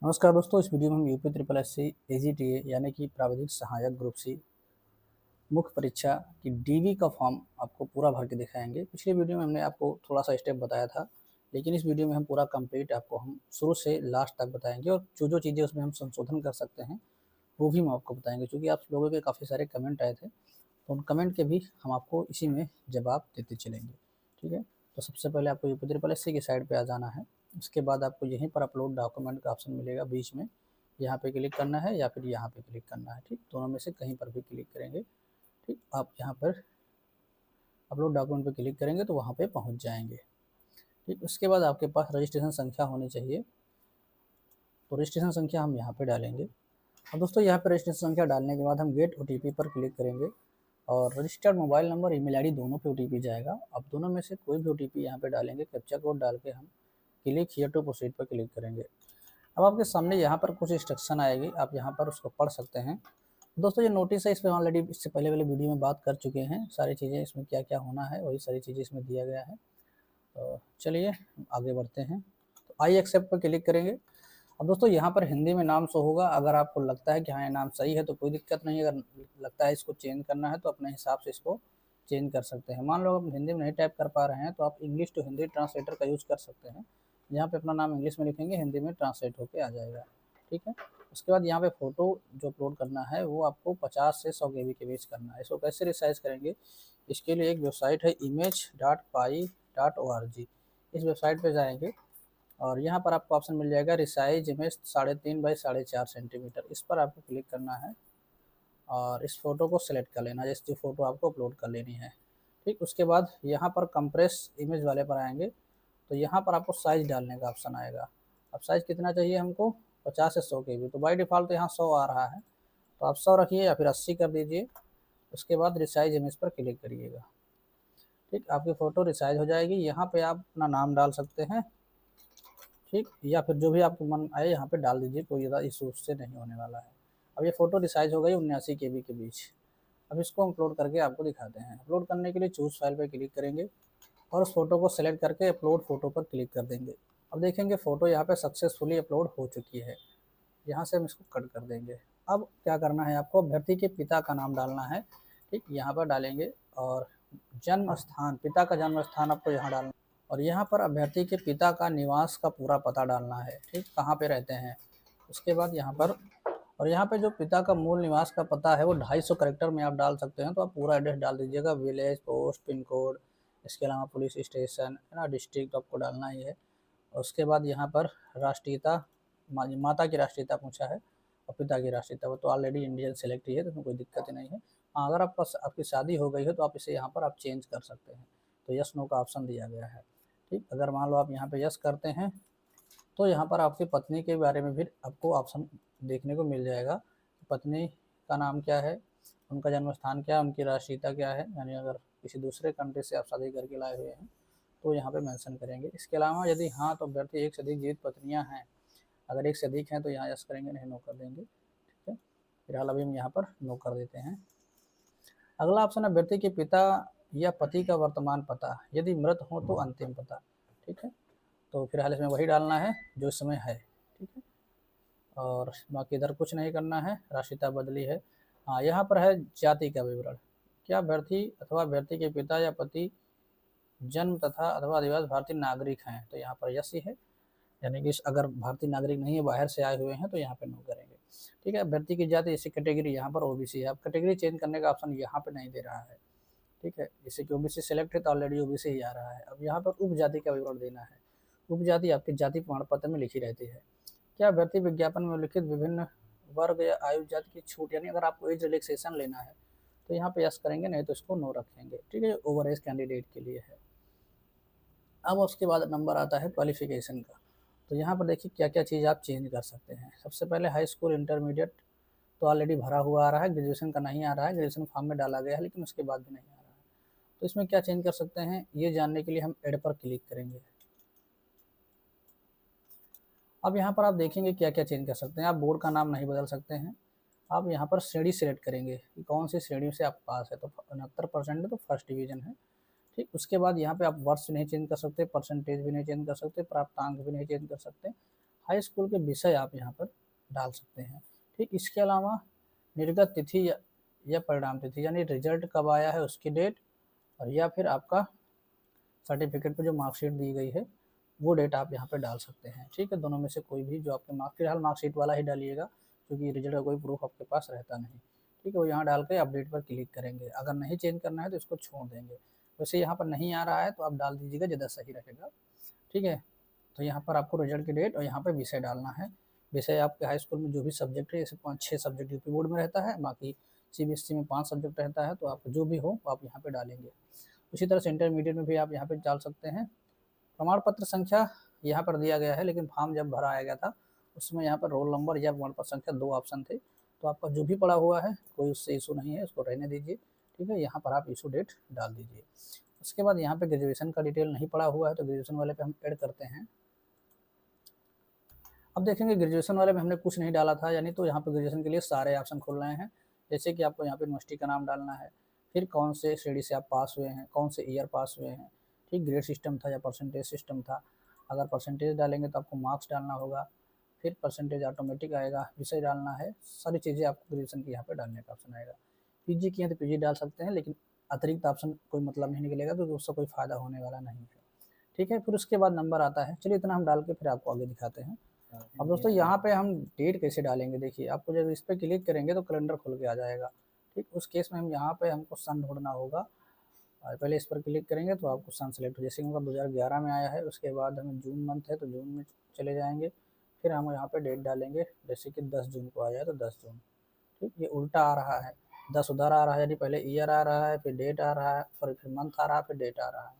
नमस्कार दोस्तों, इस वीडियो में हम UP triple S C AGTA यानी कि प्राविधिक सहायक ग्रुप सी मुख्य परीक्षा की डीवी का फॉर्म आपको पूरा भर के दिखाएंगे। पिछले वीडियो में हमने आपको थोड़ा सा स्टेप बताया था, लेकिन इस वीडियो में हम पूरा कंप्लीट आपको हम शुरू से लास्ट तक बताएंगे और जो चीज़ें उसमें हम संशोधन कर सकते हैं वो भी हम आपको बताएंगे। क्योंकि आप लोगों के काफ़ी सारे कमेंट आए थे, तो उन कमेंट के भी हम आपको इसी में जवाब देते चलेंगे। ठीक है, तो सबसे पहले आपको यूपी ट्रिपल एस सी की साइड पर आ जाना है। उसके बाद आपको यहीं पर अपलोड डॉक्यूमेंट का ऑप्शन मिलेगा बीच में, यहाँ पे क्लिक करना है या फिर यहाँ पे क्लिक करना है। ठीक, दोनों में से कहीं पर भी क्लिक करेंगे। ठीक, आप यहाँ पर अपलोड डॉक्यूमेंट पे क्लिक करेंगे तो वहाँ पे पहुँच जाएंगे। ठीक, उसके बाद आपके पास रजिस्ट्रेशन संख्या होनी चाहिए, तो रजिस्ट्रेशन संख्या हम यहाँ पे डालेंगे। अब दोस्तों यहाँ पे रजिस्ट्रेशन संख्या डालने के बाद हम गेट OTP पर क्लिक करेंगे और registered mobile number email ID दोनों पे OTP जाएगा। अब दोनों में से कोई भी OTP यहाँ पे डालेंगे, कैप्चा कोड डाल के हम क्लिक हियर टू प्रोसीड पर क्लिक करेंगे। अब आपके सामने यहाँ पर कुछ इंस्ट्रक्शन आएगी, आप यहाँ पर उसको पढ़ सकते हैं। दोस्तों ये नोटिस है, इस पर ऑलरेडी इससे पहले वाले वीडियो में बात कर चुके हैं। सारी चीज़ें इसमें क्या क्या होना है वही सारी चीज़ें इसमें दिया गया है। तो चलिए आगे बढ़ते हैं। तो आई एक्सेप्ट पर क्लिक करेंगे। अब दोस्तों यहाँ पर हिंदी में नाम शो होगा। अगर आपको लगता है कि हाँ ये नाम सही है तो कोई दिक्कत नहीं है, अगर लगता है इसको चेंज करना है तो अपने हिसाब से इसको चेंज कर सकते हैं। मान लो आप हिंदी में नहीं टाइप कर पा रहे हैं तो आप इंग्लिश टू हिंदी ट्रांसलेटर का यूज़ कर सकते हैं। यहाँ पे अपना नाम इंग्लिश में लिखेंगे, हिंदी में ट्रांसलेट होके आ जाएगा। ठीक है, उसके बाद यहाँ पे फ़ोटो जो अपलोड करना है वो आपको 50 से 100 KB के बीच करना है। इसको कैसे रिसाइज करेंगे, इसके लिए एक वेबसाइट है image.pi.org। इस वेबसाइट पे जाएंगे और यहाँ पर आपको ऑप्शन मिल जाएगा रिसाइज इमेज 3.5 बाई 4.5 सेंटीमीटर। इस पर आपको क्लिक करना है और इस फोटो को सिलेक्ट कर लेना, जैसे जो फोटो आपको अपलोड कर लेनी है। ठीक, उसके बाद यहाँ पर कंप्रेस इमेज वाले पर आएंगे तो यहाँ पर आपको साइज़ डालने का ऑप्शन आएगा। अब साइज़ कितना चाहिए हमको, 50 से 100 KB। तो बाई डिफ़ॉल्ट तो यहाँ 100 आ रहा है, तो आप 100 रखिए या फिर 80 कर दीजिए। उसके बाद रिसाइज इमेज पर क्लिक करिएगा। ठीक, आपकी फ़ोटो रिसाइज हो जाएगी। यहाँ पे आप अपना नाम डाल सकते हैं, ठीक, या फिर जो भी आपको मन आए यहाँ पे डाल दीजिए, कोई ज़्यादा इशू उससे नहीं होने वाला है। अब ये फ़ोटो रिसाइज हो गई 79 KB के बीच। अब इसको हम अपलोड करके आपको दिखाते हैं। अपलोड करने के लिए चूज़ फाइल पर क्लिक करेंगे और उस फोटो को सेलेक्ट करके अपलोड फोटो पर क्लिक कर देंगे। अब देखेंगे फ़ोटो यहाँ पे सक्सेसफुली अपलोड हो चुकी है। यहाँ से हम इसको कट कर देंगे। अब क्या करना है, आपको अभ्यर्थी के पिता का नाम डालना है। ठीक, यहाँ पर डालेंगे और जन्म स्थान, पिता का जन्म स्थान आपको यहाँ डालना और यहाँ पर अभ्यर्थी के पिता का निवास का पूरा पता डालना है। ठीक, कहाँ पे रहते हैं। उसके बाद यहाँ पर और यहाँ पे जो पिता का मूल निवास का पता है वो 250 कैरेक्टर में आप डाल सकते हैं, तो आप पूरा एड्रेस डाल दीजिएगा, विलेज, पोस्ट, पिन कोड, इसके अलावा पुलिस स्टेशन है ना, डिस्ट्रिक्ट आपको डालना ही है। उसके बाद यहाँ पर राष्ट्रीयता, माता की राष्ट्रीयता पूछा है और पिता की राष्ट्रीयता, वो तो ऑलरेडी इंडियन सेलेक्ट ही है, तो इसमें कोई दिक्कत ही नहीं है। हाँ, अगर आपकी शादी हो गई है तो आप इसे यहाँ पर आप चेंज कर सकते हैं, तो यस नो का ऑप्शन दिया गया है। ठीक, अगर मान लो आप यहाँ पे यस करते हैं तो यहाँ पर आपकी पत्नी के बारे में भी आपको ऑप्शन देखने को मिल जाएगा। पत्नी का नाम क्या है, उनका जन्म स्थान क्या है, उनकी राष्ट्रीयता क्या है, यानी अगर किसी दूसरे कंट्री से आप शादी करके लाए हुए हैं तो यहाँ पे मेंशन करेंगे। इसके अलावा यदि हाँ तो अभ्यर्थी एक से अधिक जीवित पत्नियाँ हैं, अगर एक से अधिक हैं तो यहाँ यस करेंगे, नहीं नो कर देंगे। ठीक है, फिलहाल अभी हम यहाँ पर नो कर देते हैं। अगला ऑप्शन है अभ्यर्थी के पिता या पति का वर्तमान पता, यदि मृत हो तो अंतिम पता। ठीक है, तो फिलहाल इसमें वही डालना है जो इस समय है। ठीक है, और बाकी इधर कुछ नहीं करना है, राष्ट्रीयता बदली है। हाँ, यहाँ पर है जाति का विवरण, क्या अभ्यर्थी अथवा अभ्यर्थी के पिता या पति जन्म तथा अथवा अधिवास भारतीय नागरिक हैं, तो यहाँ पर यस ही है, यानी कि अगर भारतीय नागरिक नहीं है, बाहर से आए हुए हैं, तो यहाँ पे नो करेंगे। ठीक है, अभ्यर्थी की जाति जैसे कैटेगरी यहाँ पर OBC है, अब कैटेगरी चेंज करने का ऑप्शन यहाँ पे नहीं दे रहा है। ठीक है, जैसे कि OBC सेलेक्ट है तो ऑलरेडी OBC ही आ रहा है। अब यहाँ पर उपजाति का विवरण देना है। उपजाति आपकी जाति प्रमाण पत्र में लिखी रहती है। क्या अभ्यर्थी विज्ञापन में उल्लिखित विभिन्न वर्ग या आयु जाति की छूट, यानी अगर आपको एज रिलैक्सेशन लेना है तो यहाँ पे यस करेंगे, नहीं तो इसको नो रखेंगे। ठीक है, ओवर एज कैंडिडेट के लिए है। अब उसके बाद नंबर आता है क्वालिफिकेशन का, तो यहाँ पर देखिए क्या क्या चीज़ आप चेंज कर सकते हैं। सबसे पहले हाई स्कूल इंटरमीडिएट तो ऑलरेडी भरा हुआ आ रहा है, ग्रेजुएशन का नहीं आ रहा है, ग्रेजुएशन फॉर्म में डाला गया है लेकिन उसके बाद भी नहीं आ रहा है। तो इसमें क्या चेंज कर सकते हैं ये जानने के लिए हम ऐड पर क्लिक करेंगे। अब यहाँ पर आप देखेंगे क्या क्या चेंज कर सकते हैं। आप बोर्ड का नाम नहीं बदल सकते हैं। आप यहाँ पर श्रेणी सिलेक्ट करेंगे कि कौन सी श्रेणी से आप पास है, तो 69% है तो फर्स्ट डिवीजन है। ठीक, उसके बाद यहाँ पे आप वर्ष नहीं चेंज कर सकते, परसेंटेज भी नहीं चेंज कर सकते, प्राप्तांक भी नहीं चेंज कर सकते। हाई स्कूल के विषय आप यहाँ पर डाल सकते हैं। ठीक, इसके अलावा निर्गत तिथि या परिणाम तिथि, यानी रिजल्ट कब आया है उसकी डेट, और या फिर आपका सर्टिफिकेट पर जो मार्कशीट दी गई है वो डेट आप यहाँ पे डाल सकते हैं। ठीक है, दोनों में से कोई भी जो आपके फिलहाल मार्कशीट वाला ही डालिएगा, क्योंकि रिजल्ट का कोई प्रूफ आपके पास रहता नहीं। ठीक है, वो यहाँ डाल के अपडेट पर क्लिक करेंगे। अगर नहीं चेंज करना है तो इसको छोड़ देंगे। वैसे यहाँ पर नहीं आ रहा है तो आप डाल दीजिएगा, ज़्यादा सही रहेगा। ठीक है, तो यहाँ पर आपको रिजल्ट की डेट और यहाँ पर विषय डालना है। विषय आपके हाई स्कूल में जो भी सब्जेक्ट है, जैसे 5-6 सब्जेक्ट यूपी बोर्ड में रहता है, बाकी सीबीएसई में 5 सब्जेक्ट रहता है, तो आपको जो भी हो आप यहाँ पे डालेंगे। उसी तरह से इंटरमीडिएट में भी आप यहाँ पे डाल सकते हैं। प्रमाण पत्र संख्या यहाँ पर दिया गया है, लेकिन फॉर्म जब भरा आया गया था उसमें यहाँ पर रोल नंबर या प्रमाण पत्र संख्या 2 ऑप्शन थे, तो आपका जो भी पड़ा हुआ है कोई उससे इशू नहीं है, उसको रहने दीजिए। ठीक है, यहाँ पर आप इशू डेट डाल दीजिए। उसके बाद यहाँ पे ग्रेजुएशन का डिटेल नहीं पड़ा हुआ है, तो ग्रेजुएशन वाले पे हम ऐड करते हैं। अब देखेंगे ग्रेजुएशन वाले में हमने कुछ नहीं डाला था, यानी तो यहाँ पे ग्रेजुएशन के लिए सारे ऑप्शन खुल रहे हैं। जैसे कि आपको यहाँ पे यूनिवर्सिटी का नाम डालना है, फिर कौन से श्रेणी से आप पास हुए हैं, कौन से ईयर पास हुए हैं, ठीक, ग्रेड सिस्टम था या परसेंटेज सिस्टम था। अगर परसेंटेज डालेंगे तो आपको मार्क्स डालना होगा, फिर परसेंटेज ऑटोमेटिक आएगा, विषय डालना है, सारी चीज़ें आपको ग्रेजुएशन की यहाँ पर डालने का ऑप्शन आएगा। पीजी किए तो पीजी डाल सकते हैं, लेकिन अतिरिक्त ऑप्शन कोई मतलब नहीं निकलेगा, क्योंकि उससे कोई फ़ायदा होने वाला नहीं है। ठीक है, फिर उसके बाद नंबर आता है। चलिए इतना हम डाल के फिर आपको आगे दिखाते हैं। अब दोस्तों यहाँ पे हम डेट कैसे डालेंगे, देखिए आपको जब इस पर क्लिक करेंगे तो कैलेंडर खुल के आ जाएगा। ठीक, उस केस में हम यहाँ पे हमको सन ढूंढना होगा, और पहले इस पर क्लिक करेंगे तो आपको सन सेलेक्ट हो, जैसे कि 2011 में आया है। उसके बाद हमें जून मंथ है तो जून में चले जाएंगे, फिर हम यहाँ पे डेट डालेंगे, जैसे कि 10 जून को आया है तो 10 जून। ठीक, ये उल्टा आ रहा है, 10 उधर आ रहा है, यानी पहले ईयर आ रहा है, फिर डेट आ रहा है, फिर मंथ आ रहा है, फिर डेट आ रहा है।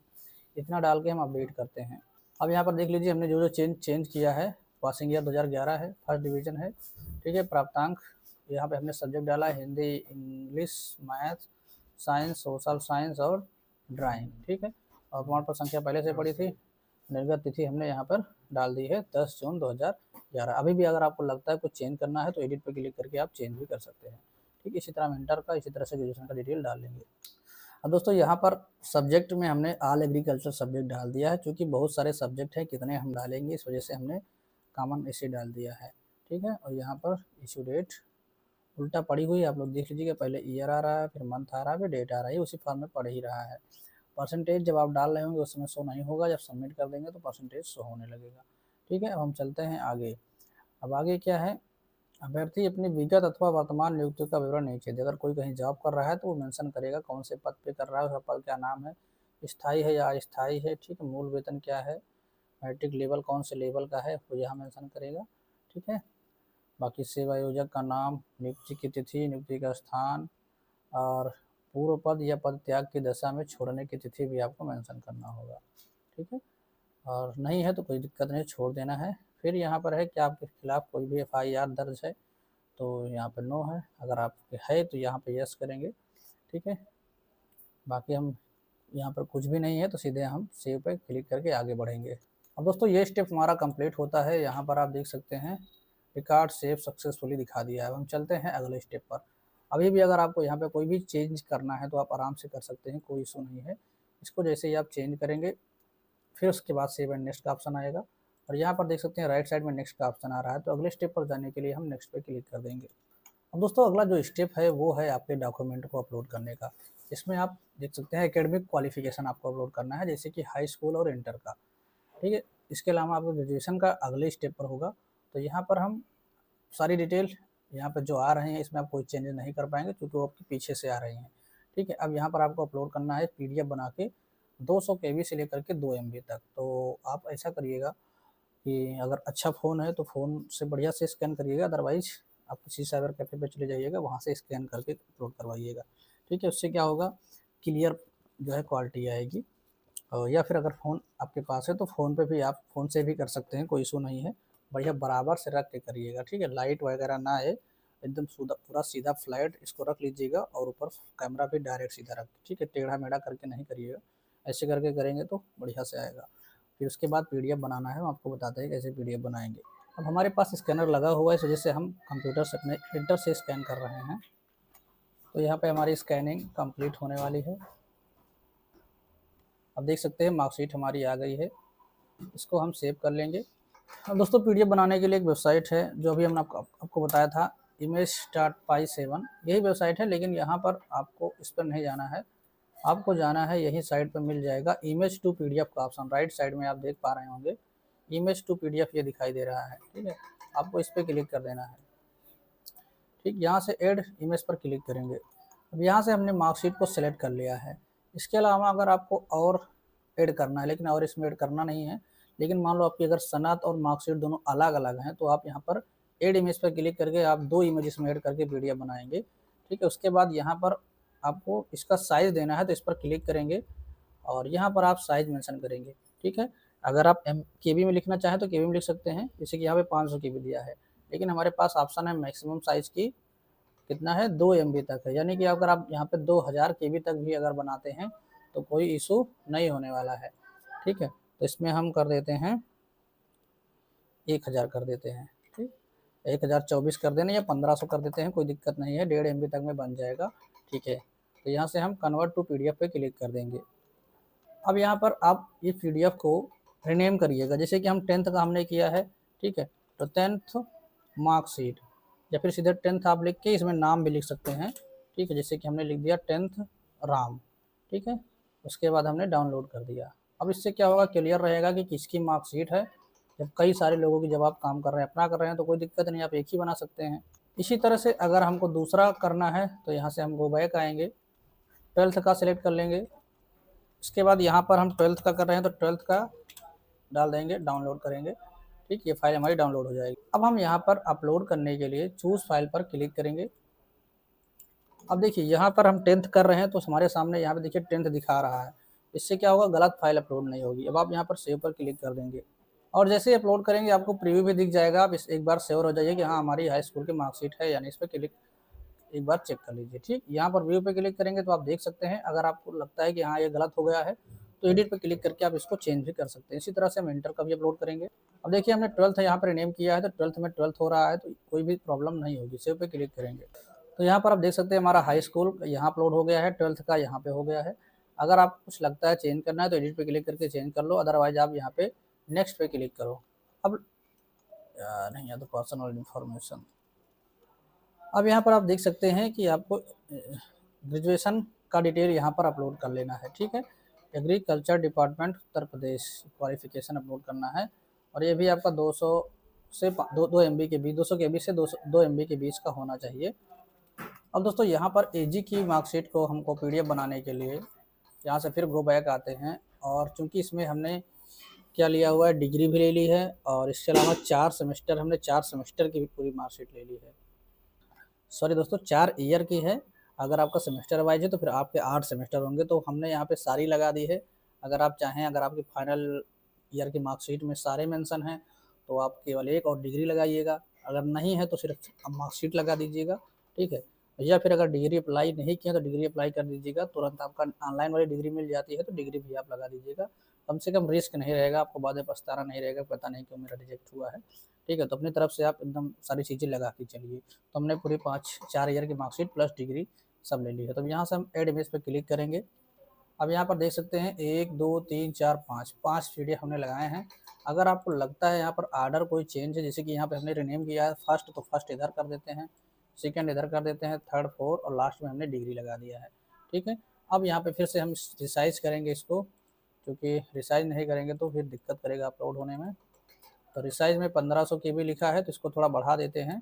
इतना डाल के हम अपडेट करते हैं। अब यहाँ पर देख लीजिए हमने जो चेंज किया है। पासिंग ईयर 2011 है, फर्स्ट डिवीजन है। ठीक है, प्राप्तांक यहाँ पे हमने सब्जेक्ट डाला है Hindi, English, math, science, social science और ड्राइंग। ठीक है, और प्रमाण पत्र संख्या पहले से पड़ी थी। निर्गत तिथि हमने यहाँ पर डाल दी है 10 जून 2011। अभी भी अगर आपको लगता है कुछ चेंज करना है तो एडिट पर क्लिक करके आप चेंज भी कर सकते हैं। ठीक, इसी तरह हम इंटर का, इसी तरह से ग्रेजुएशन का डिटेल डाल लेंगे। अब दोस्तों यहाँ पर सब्जेक्ट में हमने ऑल एग्रीकल्चर सब्जेक्ट डाल दिया है, क्योंकि बहुत सारे सब्जेक्ट हैं, कितने हम डालेंगे, इस वजह से हमने कॉमन इसे डाल दिया है। ठीक है, और यहाँ पर इशू डेट उल्टा पड़ी हुई है, आप लोग देख लीजिएगा, पहले ईयर आ रहा है, फिर मंथ आ रहा है, फिर डेट आ रहा है, उसी फॉर्म में पड़ ही रहा है। परसेंटेज जब आप डाल रहे होंगे उस समय शो नहीं होगा, जब सबमिट कर देंगे तो परसेंटेज शो होने लगेगा। ठीक है, अब हम चलते हैं आगे। अब आगे क्या है, अभ्यर्थी अपनी विगत अथवा वर्तमान नियुक्ति का विवरण नीचे दे। अगर कोई कहीं जॉब कर रहा है तो वो मेंशन करेगा कौन से पद पे कर रहा है, उसका पद क्या नाम है, स्थायी है या अस्थायी है। ठीक है, मूल वेतन क्या है, मैट्रिक लेवल कौन से लेवल का है वो यहाँ मेंशन करेगा। ठीक है, बाकी सेवा योजक का नाम, नियुक्ति की तिथि, नियुक्ति का स्थान, और पूर्व पद या पद त्याग की दशा में छोड़ने की तिथि भी आपको मेंशन करना होगा। ठीक है, और नहीं है तो कोई दिक्कत नहीं, छोड़ देना है। फिर यहाँ पर है कि आपके खिलाफ कोई भी FIR दर्ज है तो यहाँ पर नो है, अगर आपके है तो यहाँ पे यस करेंगे। ठीक है, बाकी हम यहाँ पर कुछ भी नहीं है तो सीधे हम सेव पे क्लिक करके आगे बढ़ेंगे। अब दोस्तों ये स्टेप हमारा कंप्लीट होता है, यहाँ पर आप देख सकते हैं रिकॉर्ड सेव सक्सेसफुली दिखा दिया है। अब हम चलते हैं अगले स्टेप पर। अभी भी अगर आपको यहाँ पे कोई भी चेंज करना है तो आप आराम से कर सकते हैं, कोई इशू नहीं है। इसको जैसे ही आप चेंज करेंगे फिर उसके बाद सेव एंड नेक्स्ट का ऑप्शन आएगा, और यहाँ पर देख सकते हैं राइट साइड में नेक्स्ट का ऑप्शन आ रहा है, तो अगले स्टेप पर जाने के लिए हम नेक्स्ट पे क्लिक कर देंगे। अब दोस्तों अगला जो स्टेप है वो है आपके डॉक्यूमेंट को अपलोड करने का। इसमें आप देख सकते हैं एकेडमिक क्वालिफिकेशन आपको अपलोड करना है, जैसे कि हाई स्कूल और इंटर का। ठीक है, इसके अलावा आपको ग्रेजुएशन का अगले स्टेप पर होगा, तो यहाँ पर हम सारी डिटेल यहाँ पर जो आ रहे हैं इसमें आप कोई चेंजेस नहीं कर पाएंगे, क्योंकि वो आपके पीछे से आ रही हैं। ठीक है, अब यहाँ पर आपको अपलोड करना है PDF बना के 200 KB से लेकर के 2 MB तक। तो आप ऐसा करिएगा कि अगर अच्छा फ़ोन है तो फ़ोन से बढ़िया से स्कैन करिएगा, अदरवाइज़ आप किसी साइबर कैफ़े पे चले जाइएगा, वहाँ से स्कैन करके अपलोड करवाइएगा। ठीक है, उससे क्या होगा, क्लियर जो है क्वालिटी आएगी। या फिर अगर फ़ोन आपके पास है तो फ़ोन पे भी आप फ़ोन से भी कर सकते हैं, कोई इशू नहीं है। बढ़िया बराबर से रख के करिएगा। ठीक है, लाइट वगैरह ना आए, एकदम पूरा सीधा फ्लैट इसको रख लीजिएगा, और ऊपर कैमरा भी डायरेक्ट सीधा रख, ठीक है, टेढ़ा मेढ़ा करके नहीं करिएगा। ऐसे करके करेंगे तो बढ़िया से आएगा। फिर उसके बाद PDF बनाना है, हम आपको बताते हैं कैसे PDF बनाएंगे। अब हमारे पास स्कैनर लगा हुआ है, इस वजह से हम कंप्यूटर से अपने प्रिंटर से स्कैन कर रहे हैं। तो यहाँ पे हमारी स्कैनिंग कंप्लीट होने वाली है। अब देख सकते हैं मार्कशीट हमारी आ गई है, इसको हम सेव कर लेंगे। दोस्तों पीडीएफ बनाने के लिए एक वेबसाइट है जो अभी हमने आपको बताया था, image.py7, यही वेबसाइट है। लेकिन यहाँ पर आपको इस पर नहीं जाना है, आपको जाना है यही साइट पर मिल जाएगा इमेज टू पीडीएफ का ऑप्शन। राइट साइड में आप देख पा रहे होंगे इमेज टू पीडीएफ ये दिखाई दे रहा है, ठीक है। आपको इस पर क्लिक कर देना है, ठीक। यहाँ से ऐड इमेज पर क्लिक करेंगे। अब यहाँ से हमने मार्कशीट को सिलेक्ट कर लिया है। इसके अलावा अगर आपको और ऐड करना है, लेकिन और इसमें ऐड करना नहीं है, लेकिन मान लो आपकी अगर सनद और मार्कशीट दोनों अलग अलग हैं, तो आप यहाँ पर ऐड इमेज पर क्लिक करके आप 2 इमेज इसमें ऐड करके पीडीएफ बनाएंगे, ठीक है। उसके बाद यहाँ पर आपको इसका साइज़ देना है, तो इस पर क्लिक करेंगे और यहाँ पर आप साइज़ मेंशन करेंगे, ठीक है। अगर आप केबी में लिखना चाहें तो केबी में लिख सकते हैं, जैसे कि यहाँ पे 500 केबी दिया है, लेकिन हमारे पास ऑप्शन है मैक्सिमम साइज़ की कितना है, 2 एमबी तक है। यानी कि अगर आप यहाँ पे 2000 केबी तक भी अगर बनाते हैं तो कोई इशू नहीं होने वाला है, ठीक है। तो इसमें हम कर देते हैं 1000 कर देते हैं, ठीक। 1024 कर देना या 1500 कर देते हैं, कोई दिक्कत नहीं है, 1.5 एमबी तक में बन जाएगा, ठीक है। तो यहाँ से हम कन्वर्ट टू पीडीएफ पे क्लिक कर देंगे। अब यहाँ पर आप ये पीडीएफ को रीनेम करिएगा, जैसे कि हम 10th का हमने किया है, ठीक है। तो 10th मार्कशीट, या फिर सीधे 10th आप लिख के इसमें नाम भी लिख सकते हैं, ठीक है। जैसे कि हमने लिख दिया 10th राम, ठीक है। उसके बाद हमने डाउनलोड कर दिया। अब इससे क्या होगा, क्लियर रहेगा कि किसकी मार्कशीट है। जब कई सारे लोगों की जब आप काम कर रहे हैं, अपना कर रहे हैं, तो कोई दिक्कत नहीं, आप एक ही बना सकते हैं। इसी तरह से अगर हमको दूसरा करना है तो यहाँ से हम गो बैक आएंगे, 12th का सिलेक्ट कर लेंगे। इसके बाद यहाँ पर हम 12th का कर रहे हैं तो 12th का डाल देंगे, डाउनलोड करेंगे, ठीक। ये फाइल हमारी डाउनलोड हो जाएगी। अब हम यहाँ पर अपलोड करने के लिए चूज़ फाइल पर क्लिक करेंगे। अब देखिए यहाँ पर हम 10th कर रहे हैं तो हमारे सामने यहाँ पे देखिए 10th दिखा रहा है। इससे क्या होगा, गलत फाइल अपलोड नहीं होगी। अब आप यहाँ पर सेव पर क्लिक कर देंगे और जैसे ही अपलोड करेंगे आपको प्रीव्यू भी दिख जाएगा। आप इस एक बार श्योर हो जाइए कि हाँ हमारी हाई स्कूल की मार्कशीट है, यानी इस पर क्लिक एक बार चेक कर लीजिए, ठीक। यहाँ पर व्यू पे क्लिक करेंगे तो आप देख सकते हैं। अगर आपको लगता है कि हाँ ये गलत हो गया है तो एडिट पे क्लिक करके आप इसको चेंज भी कर सकते हैं। इसी तरह से हम इंटर का भी अपलोड करेंगे। अब देखिए हमने 12th यहाँ पर रिनेम किया है तो 12th में 12th हो रहा है, तो कोई भी प्रॉब्लम नहीं होगी। सेव पे क्लिक करेंगे तो यहाँ पर आप देख सकते हैं हमारा हाई स्कूल यहाँ अपलोड हो गया है, 12th का यहाँ पे हो गया है। अगर आपको कुछ लगता है चेंज करना है तो एडिट पे क्लिक करके चेंज कर लो, अदरवाइज आप यहाँ पे नेक्स्ट पे क्लिक करो। अब नहीं है तो पर्सनल इन्फॉर्मेशन। अब यहाँ पर आप देख सकते हैं कि आपको ग्रेजुएशन का डिटेल यहाँ पर अपलोड कर लेना है, ठीक है। Agriculture department Uttar Pradesh qualification upload करना है और ये भी आपका 200 से 2 एमबी के बीच, 200 के बी से 2 एमबी के बीच का होना चाहिए। अब दोस्तों यहाँ पर एजी की मार्कशीट को हमको पीडीएफ बनाने के लिए यहाँ से फिर गो बैक आते हैं, और चूंकि इसमें हमने क्या लिया हुआ है, डिग्री भी ले ली है और इसके अलावा 4 सेमेस्टर, हमने 4 सेमेस्टर की भी पूरी मार्कशीट ले ली है। सॉरी दोस्तों, 4 ईयर की है। अगर आपका सेमेस्टर वाइज है तो फिर आपके 8 सेमेस्टर होंगे, तो हमने यहाँ पे सारी लगा दी है। अगर आप चाहें, अगर आपकी फाइनल ईयर की मार्कशीट में सारे मेंशन हैं तो आप केवल एक और डिग्री लगाइएगा, अगर नहीं है तो सिर्फ मार्कशीट लगा दीजिएगा, ठीक है। या फिर अगर डिग्री अप्लाई नहीं किया तो डिग्री अप्लाई कर दीजिएगा, तुरंत आपका ऑनलाइन वाली डिग्री मिल जाती है तो डिग्री भी आप लगा दीजिएगा। कम से कम रिस्क नहीं रहेगा, आपको बाद में पछताना नहीं रहेगा, पता नहीं क्यों मेरा रिजेक्ट हुआ है, ठीक है। तो अपनी तरफ से आप एकदम सारी चीज़ें लगा के चलिए। तो हमने पूरी 4 ईयर की मार्कशीट प्लस डिग्री सब ले ली है। तो यहाँ से हम ऐड इमेज पे क्लिक करेंगे। अब यहाँ पर देख सकते हैं 1 2 3 4 5 पीडीएफ हमने लगाए हैं। अगर आपको लगता है यहाँ पर आर्डर कोई चेंज है, जैसे कि यहाँ पे हमने रिनेम किया है फर्स्ट, तो फर्स्ट इधर कर देते हैं, सेकंड इधर कर देते हैं, थर्ड फोर्थ और लास्ट में हमने डिग्री लगा दिया है, ठीक है। अब यहाँ पे फिर से हम रिसाइज करेंगे इसको, क्योंकि रिसाइज नहीं करेंगे तो फिर दिक्कत करेगा अपलोड होने में। तो रिसाइज में 1500 केबी लिखा है तो इसको थोड़ा बढ़ा देते हैं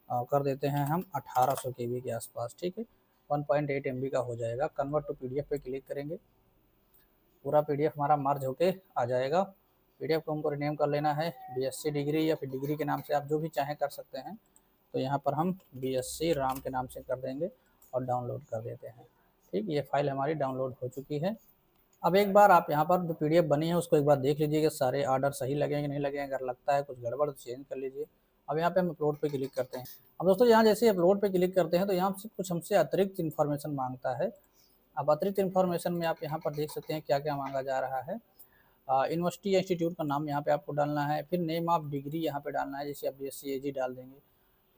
और कर देते हैं हम 1800 केबी के आसपास, ठीक है। 1.8 एमबी का हो जाएगा। कन्वर्ट टू पीडीएफ पे क्लिक करेंगे, पूरा पीडीएफ हमारा मार्ज होके आ जाएगा। पीडीएफ को हमको रिनेम कर लेना है बीएससी डिग्री, या फिर डिग्री के नाम से आप जो भी चाहें कर सकते हैं। तो यहाँ पर हम बीएससी राम के नाम से कर देंगे और डाउनलोड कर देते हैं, ठीक। ये फाइल हमारी डाउनलोड हो चुकी है। अब एक बार आप यहाँ पर जो पीडीएफ बनी है उसको एक बार देख लीजिएगा, सारे आर्डर सही लगे कि नहीं लगे। अगर लगता है कुछ गड़बड़ तो चेंज कर लीजिए। अब यहाँ पे हम अपलोड पे क्लिक करते हैं। अब दोस्तों यहाँ जैसे अपलोड पे क्लिक करते हैं तो यहाँ से कुछ हमसे अतिरिक्त इन्फॉर्मेशन मांगता है। अब अतिरिक्त इन्फॉर्मेशन में आप यहाँ पर देख सकते हैं क्या क्या मांगा जा रहा है। यूनिवर्सिटी या इंस्टीट्यूट का नाम यहाँ पे आपको डालना है, फिर नेम ऑफ डिग्री यहाँ पे डालना है, जैसे आप बीएससी एजी डाल देंगे,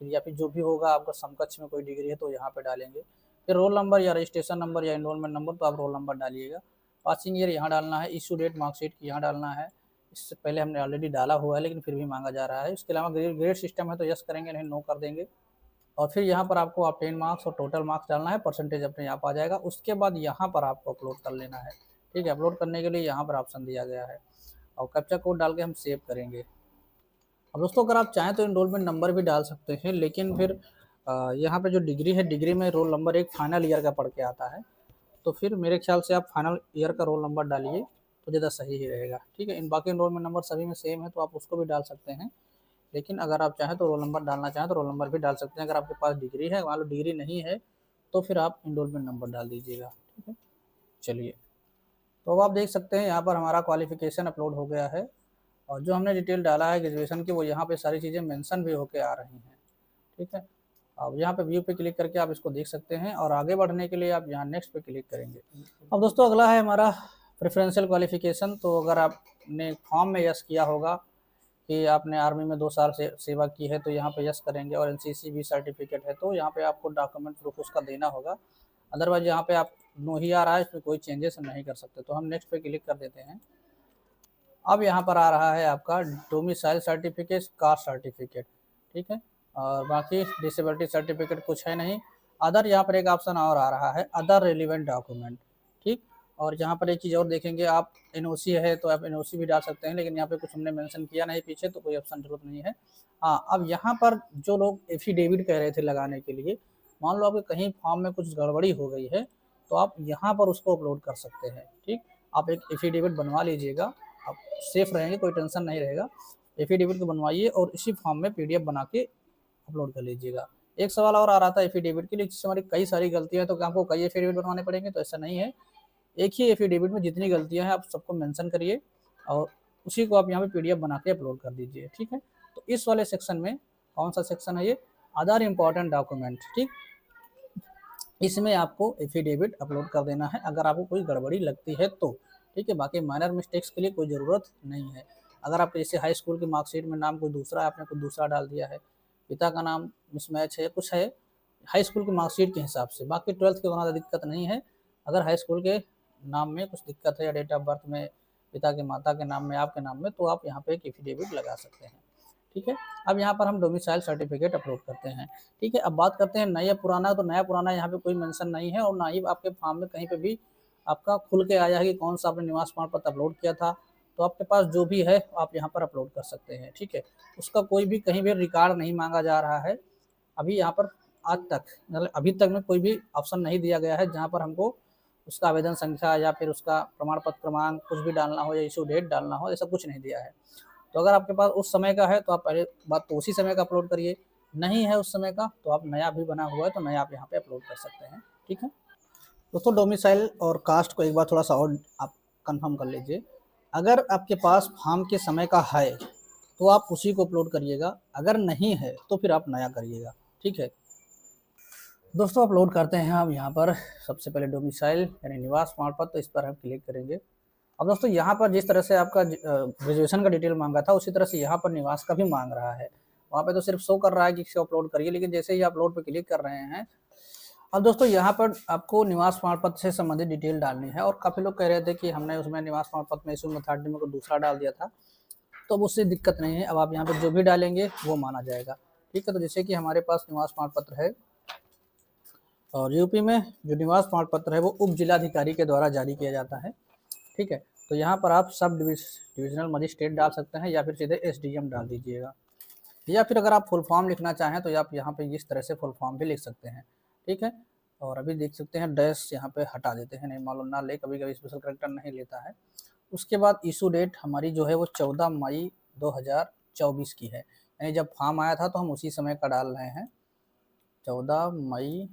फिर या फिर जो भी होगा आपका समकक्ष में कोई डिग्री है तो यहाँ पे डालेंगे। फिर रोल नंबर या रजिस्ट्रेशन नंबर या एनरोलमेंट नंबर, तो आप रोल नंबर डालिएगा। पासिंग ईयर यहाँ डालना है, इशू डेट मार्कशीट की यहाँ डालना है। इससे पहले हमने ऑलरेडी डाला हुआ है लेकिन फिर भी मांगा जा रहा है। इसके अलावा ग्रेड सिस्टम है तो यस करेंगे, नहीं नो कर देंगे। और फिर यहाँ पर आपको ऑब्टेन मार्क्स और टोटल मार्क्स डालना है, परसेंटेज अपने आप आ जाएगा। उसके बाद यहाँ पर आपको अपलोड कर लेना है। ठीक है, अपलोड करने के लिए यहाँ पर ऑप्शन दिया गया है और कैप्चा कोड डाल के हम सेव करेंगे। अब दोस्तों अगर आप चाहें तो इनरोलमेंट नंबर भी डाल सकते हैं, लेकिन फिर यहाँ पे जो डिग्री है, डिग्री में रोल नंबर एक फाइनल ईयर का पढ़ के आता है, तो फिर मेरे ख्याल से आप फाइनल ईयर का रोल नंबर डालिए तो ज़्यादा सही ही रहेगा। ठीक है, इन बाकी इनरोलमेंट नंबर सभी में सेम है तो आप उसको भी डाल सकते हैं, लेकिन अगर आप चाहें तो रोल नंबर डालना चाहें तो रोल नंबर भी डाल सकते हैं। अगर आपके पास डिग्री है, मान लो डिग्री नहीं है, तो फिर आप इनरोलमेंट नंबर डाल दीजिएगा। ठीक है, चलिए, तो अब आप देख सकते हैं यहाँ पर हमारा क्वालिफिकेशन अपलोड हो गया है और जो हमने डिटेल डाला है ग्रेजुएशन की वो यहाँ पे सारी चीज़ें मेंशन भी होके आ रही हैं। ठीक है, अब यहाँ पे व्यू पे क्लिक करके आप इसको देख सकते हैं और आगे बढ़ने के लिए आप यहाँ नेक्स्ट पे क्लिक करेंगे। अब दोस्तों अगला है हमारा प्रेफरेंशियल क्वालिफिकेशन। तो अगर आपने फॉर्म में यस किया होगा कि आपने आर्मी में 2 साल से सेवा की है तो यहाँ पे यस करेंगे, और एनसीसी भी सर्टिफिकेट है तो यहाँ पे आपको डॉक्यूमेंट प्रूफ उसका देना होगा। अदरवाइज यहाँ पे आप नो ही आ रहा है, इसमें कोई चेंजेस हम नहीं कर सकते। तो हम नेक्स्ट पे क्लिक कर देते हैं। अब यहाँ पर आ रहा है आपका डोमिसाइल सर्टिफिकेट, कास्ट सर्टिफिकेट। ठीक है, और बाकी डिसेबिलिटी सर्टिफिकेट कुछ है नहीं। अदर यहाँ पर एक ऑप्शन और आ रहा है, अदर रिलीवेंट डॉक्यूमेंट। ठीक, और यहाँ पर एक चीज़ और देखेंगे आप, एनओसी है तो आप एनओसी भी डाल सकते हैं, लेकिन यहाँ पे कुछ हमने मेंशन किया नहीं पीछे तो कोई ऑप्शन जरूरत नहीं है। हाँ, अब यहाँ पर जो लोग एफिडेविट कह रहे थे लगाने के लिए, मान लो आपके कहीं फॉर्म में कुछ गड़बड़ी हो गई है तो आप यहाँ पर उसको अपलोड कर सकते हैं। ठीक, आप एक एफिडेविट बनवा लीजिएगा, आप सेफ रहेंगे, कोई टेंशन नहीं रहेगा। एफिडेविट को बनवाइए और इसी फॉर्म में पीडीएफ बना के अपलोड कर लीजिएगा। एक सवाल और आ रहा था एफिडेविट के लिए, जिससे हमारी कई सारी गलतियां हैं तो क्या हमको कई एफिडेविट बनवाने पड़ेंगे? तो ऐसा नहीं है, एक ही एफिडेविट में जितनी गलतियां हैं आप सबको मेंशन करिए और उसी को आप यहाँ पे पीडीएफ बना के अपलोड कर दीजिए। ठीक है, तो इस वाले सेक्शन में, कौन सा सेक्शन है ये, अदर इम्पॉर्टेंट डॉक्यूमेंट। ठीक, इसमें आपको एफिडेविट अपलोड कर देना है अगर आपको कोई गड़बड़ी लगती है तो। ठीक है, बाकी माइनर मिस्टेक्स के लिए कोई ज़रूरत नहीं है। अगर आप जैसे हाई स्कूल की मार्कशीट में नाम कोई दूसरा है, आपने कोई दूसरा डाल दिया है, पिता का नाम मिसमैच है, कुछ है हाई स्कूल की मार्कशीट के हिसाब से, बाकी 12th के उतना दिक्कत नहीं है। अगर हाई स्कूल के नाम में कुछ दिक्कत है या डेट ऑफ बर्थ में, पिता के माता के नाम में, आपके नाम में, तो आप यहाँ पे एक एफिडेविट लगा सकते हैं। ठीक है, अब यहाँ पर हम डोमिसाइल सर्टिफिकेट अपलोड करते हैं। ठीक है, अब बात करते हैं नया पुराना। तो नया पुराना यहाँ पे कोई मेंशन नहीं है और ना ही आपके फॉर्म में कहीं पे भी आपका खुल के आया है कि कौन सा आपने निवास प्रमाण पत्र अपलोड किया था। तो आपके पास जो भी है आप यहाँ पर अपलोड कर सकते हैं। ठीक है, उसका कोई भी कहीं भी रिकॉर्ड नहीं मांगा जा रहा है अभी यहाँ पर, आज तक मतलब अभी तक में कोई भी ऑप्शन नहीं दिया गया है जहाँ पर हमको उसका आवेदन संख्या या फिर उसका प्रमाण पत्र क्रमांक कुछ भी डालना हो या इशू डेट डालना हो, ऐसा कुछ नहीं दिया है। तो अगर आपके पास उस समय का है तो आप पहले बात तो उसी समय का अपलोड करिए, नहीं है उस समय का तो आप नया भी बना हुआ है तो नया आप यहाँ पे अपलोड कर सकते हैं। ठीक है दोस्तों, डोमिसाइल और कास्ट को एक बार थोड़ा सा और आप कंफर्म कर लीजिए। अगर आपके पास फॉर्म के समय का है तो आप उसी को अपलोड करिएगा, अगर नहीं है तो फिर आप नया करिएगा। ठीक है दोस्तों, अपलोड करते हैं हम यहाँ पर सबसे पहले डोमिसाइल यानी निवास प्रमाण पत्र, तो इस पर हम क्लिक करेंगे। अब दोस्तों यहाँ पर जिस तरह से आपका ग्रेजुएशन का डिटेल मांगा था उसी तरह से यहाँ पर निवास का भी मांग रहा है। वहाँ पे तो सिर्फ शो कर रहा है कि इसको अपलोड करिए, लेकिन जैसे ही अपलोड पे क्लिक कर रहे हैं, अब दोस्तों यहाँ पर आपको निवास प्रमाण पत्र से संबंधित डिटेल डालनी है। और काफ़ी लोग कह रहे थे कि हमने उसमें निवास प्रमाण पत्र में इशू अथॉरिटी में को दूसरा डाल दिया था, तो अब उससे दिक्कत नहीं है। अब आप यहाँ पर जो भी डालेंगे वो माना जाएगा। ठीक है, तो जैसे कि हमारे पास निवास प्रमाण पत्र है और यूपी में जो निवास प्रमाण पत्र है वो उप जिलाधिकारी के द्वारा जारी किया जाता है। ठीक है, तो यहाँ पर आप सब डिविजनल मजिस्ट्रेट डाल सकते हैं या फिर सीधे एसडीएम डाल दीजिएगा, या फिर अगर आप फुल फॉर्म लिखना चाहें तो आप यहाँ पे इस तरह से फुल फॉर्म भी लिख सकते हैं। ठीक है, और अभी देख सकते हैं डैश यहाँ पे हटा देते हैं, नहीं मालूम ना ले, कभी कभी स्पेशल करेक्टर नहीं लेता है। उसके बाद इशू डेट हमारी जो है वो 14 मई 2024 की है, यानी जब फॉर्म आया था तो हम उसी समय का डाल रहे हैं 14 मई।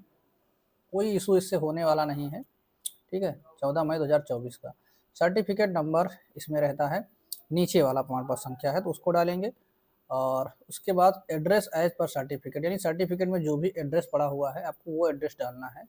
कोई इशू इससे होने वाला नहीं है। ठीक है, 14 मई 2024 का। सर्टिफिकेट नंबर इसमें रहता है, नीचे वाला प्रमाण पत्र संख्या है तो उसको डालेंगे। और उसके बाद एड्रेस एज पर सर्टिफिकेट, यानी सर्टिफिकेट में जो भी एड्रेस पड़ा हुआ है आपको वो एड्रेस डालना है।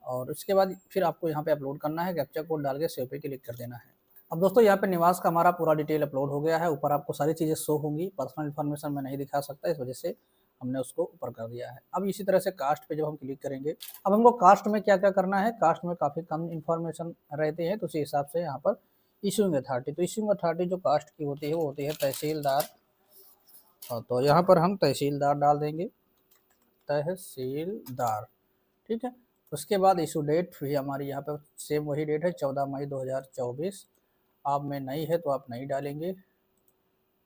और उसके बाद फिर आपको यहाँ पे अपलोड करना है, कैप्चा कोड डाल के सेव पे क्लिक कर देना है। अब दोस्तों यहाँ पे निवास का हमारा पूरा डिटेल अपलोड हो गया है, ऊपर आपको सारी चीज़ें शो होंगी। पर्सनल इन्फॉर्मेशन मैं नहीं दिखा सकता, इस वजह से हमने उसको ऊपर कर दिया है। अब इसी तरह से कास्ट पे जब हम क्लिक करेंगे, अब हमको कास्ट में क्या क्या करना है, कास्ट में काफ़ी कम इन्फॉर्मेशन रहती है तो उसी हिसाब से यहाँ पर इशूइंग अथॉरिटी, तो इशूइंग अथॉरिटी जो कास्ट की होती है वो होती है तहसीलदार। तो यहाँ पर हम तहसीलदार डाल देंगे, तहसीलदार, ठीक है। उसके बाद इशू डेट भी हमारी यहाँ पर सेम वही डेट है 14 मई 2024। आप में नई है तो आप नहीं डालेंगे,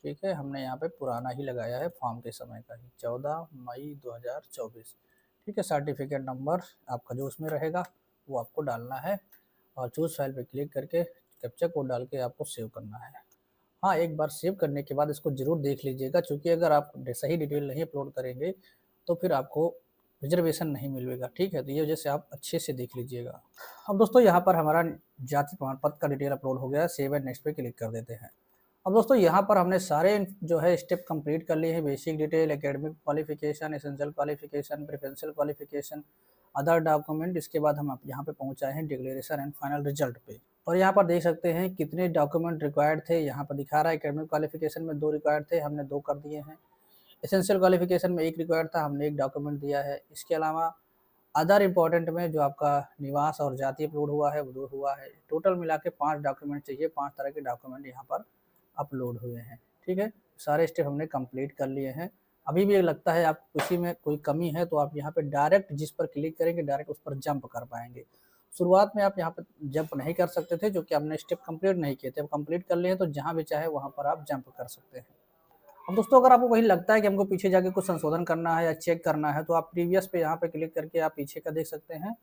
ठीक है। हमने यहाँ पे पुराना ही लगाया है फॉर्म के समय का ही, 14 मई 2024, ठीक है। सर्टिफिकेट नंबर आपका जो उसमें रहेगा वो आपको डालना है और चूज़ फाइल पे क्लिक करके कैप्चा कोड डाल के आपको सेव करना है। हाँ, एक बार सेव करने के बाद इसको ज़रूर देख लीजिएगा, क्योंकि अगर आप सही डिटेल नहीं अपलोड करेंगे तो फिर आपको रिजर्वेशन नहीं मिलेगा, ठीक है। तो ये वजह से आप अच्छे से देख लीजिएगा। अब दोस्तों यहाँ पर हमारा जाति प्रमाण पत्र का डिटेल अपलोड हो गया है, सेव एंड नेक्स्ट पे क्लिक कर देते हैं। अब दोस्तों यहाँ पर हमने सारे जो है स्टेप कंप्लीट कर लिए हैं, basic detail, academic qualification, essential qualification, preferential qualification, other document. इसके बाद हम यहाँ पे पहुँचाए हैं डिक्लेरेशन एंड फाइनल रिजल्ट पे। और यहाँ पर देख सकते हैं कितने डॉक्यूमेंट रिक्वायर्ड थे, यहाँ पर दिखा रहा है। एकेडमिक क्वालिफिकेशन में 2 रिक्वायर्ड थे, हमने 2 कर दिए हैं। एसेंशियल क्वालिफिकेशन में 1 रिक्वायर्ड था, हमने 1 डॉक्यूमेंट दिया है। इसके अलावा अदर इम्पॉर्टेंट में जो आपका निवास और जाति अपलोड हुआ है वो 2 हुआ है। टोटल मिला के 5 डॉक्यूमेंट चाहिए, 5 तरह के डॉक्यूमेंट यहाँ पर अपलोड हुए हैं, ठीक है। सारे स्टेप हमने कंप्लीट कर लिए हैं। अभी भी लगता है आपको किसी में कोई कमी है तो आप यहाँ पे डायरेक्ट जिस पर क्लिक करेंगे डायरेक्ट उस पर जंप कर पाएंगे। शुरुआत में आप यहाँ पर जंप नहीं कर सकते थे, जो कि हमने स्टेप कंप्लीट नहीं किए थे। अब कंप्लीट कर लिए हैं तो जहाँ भी चाहे वहाँ पर आप जंप कर सकते हैं। अब दोस्तों अगर आपको कहीं लगता है कि हमको पीछे जाके कुछ संशोधन करना है या चेक करना है तो आप प्रीवियस पे यहाँ पे क्लिक करके आप पीछे का देख सकते हैं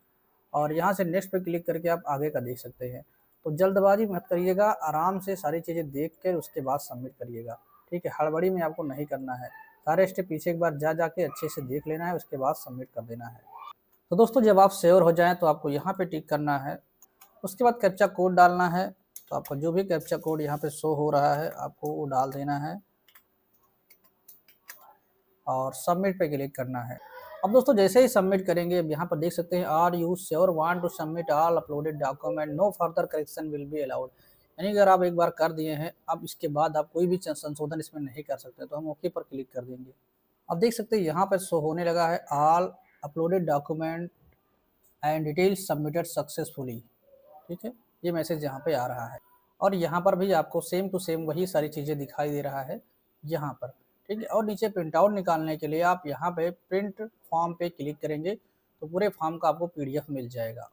और यहाँ से नेक्स्ट पे क्लिक करके आप आगे का देख सकते हैं। तो जल्दबाजी मत करिएगा, आराम से सारी चीज़ें देख कर उसके बाद सबमिट करिएगा, ठीक है। हड़बड़ी में आपको नहीं करना है, सारे स्टेप पीछे एक बार जा के अच्छे से देख लेना है, उसके बाद सबमिट कर देना है। तो दोस्तों जब आप श्योर हो जाएँ तो आपको यहाँ पे टिक करना है। उसके बाद कैप्चा कोड डालना है, तो आपका जो भी कैप्चा कोड यहाँ पे शो हो रहा है आपको वो डाल देना है और सबमिट पे क्लिक करना है। अब दोस्तों जैसे ही सबमिट करेंगे, अब यहाँ पर देख सकते हैं are you sure want to submit all uploaded document, no further correction will be allowed. यानी अगर आप एक बार कर दिए हैं, अब इसके बाद आप कोई भी संशोधन इसमें नहीं कर सकते, तो हम ओके पर क्लिक कर देंगे। अब देख सकते हैं यहाँ पर शो होने लगा है all uploaded document and details submitted successfully, ठीक है। ये मैसेज यहाँ पे आ रहा है और यहाँ पर भी आपको सेम टू सेम वही सारी चीज़ें दिखाई दे रहा है यहाँ पर, ठीक है। और नीचे प्रिंट आउट निकालने के लिए आप यहाँ पे प्रिंट फॉर्म पे क्लिक करेंगे तो पूरे फॉर्म का आपको पीडीएफ मिल जाएगा।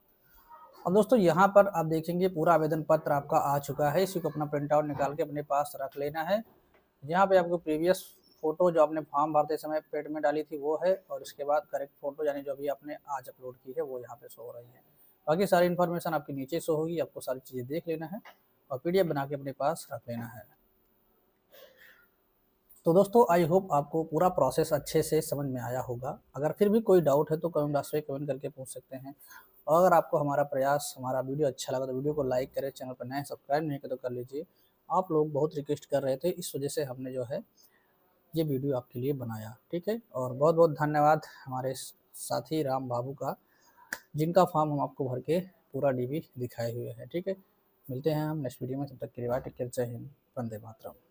अब दोस्तों यहाँ पर आप देखेंगे पूरा आवेदन पत्र आपका आ चुका है, इसी को अपना प्रिंट आउट निकाल के अपने पास रख लेना है। यहाँ पे आपको प्रीवियस फोटो जो आपने फॉर्म भरते समय पेड में डाली थी वो है, और इसके बाद करेक्ट फोटो यानी जो भी आपने आज अपलोड की है वो यहाँ पे शो हो रही है। बाकी सारी इन्फॉर्मेशन आपकी नीचे शो होगी, आपको सारी चीज़ें देख लेना है और पीडीएफ बना के अपने पास रख लेना है। तो दोस्तों आई होप आपको पूरा प्रोसेस अच्छे से समझ में आया होगा। अगर फिर भी कोई डाउट है तो कमेंट बॉक्स में कमेंट करके पूछ सकते हैं। और अगर आपको हमारा प्रयास, हमारा वीडियो अच्छा लगा तो वीडियो को लाइक करें, चैनल पर नए सब्सक्राइब नहीं किया तो कर लीजिए। आप लोग बहुत रिक्वेस्ट कर रहे थे, इस वजह से हमने जो है ये वीडियो आपके लिए बनाया, ठीक है। और बहुत बहुत धन्यवाद हमारे साथी राम बाबू का, जिनका फॉर्म हम आपको भर के पूरा डीबी दिखाए हुए हैं, ठीक है। मिलते हैं हम नेक्स्ट वीडियो में, तब तक के लिए बाय, टेक केयर, जय हिंद, वंदे मातरम।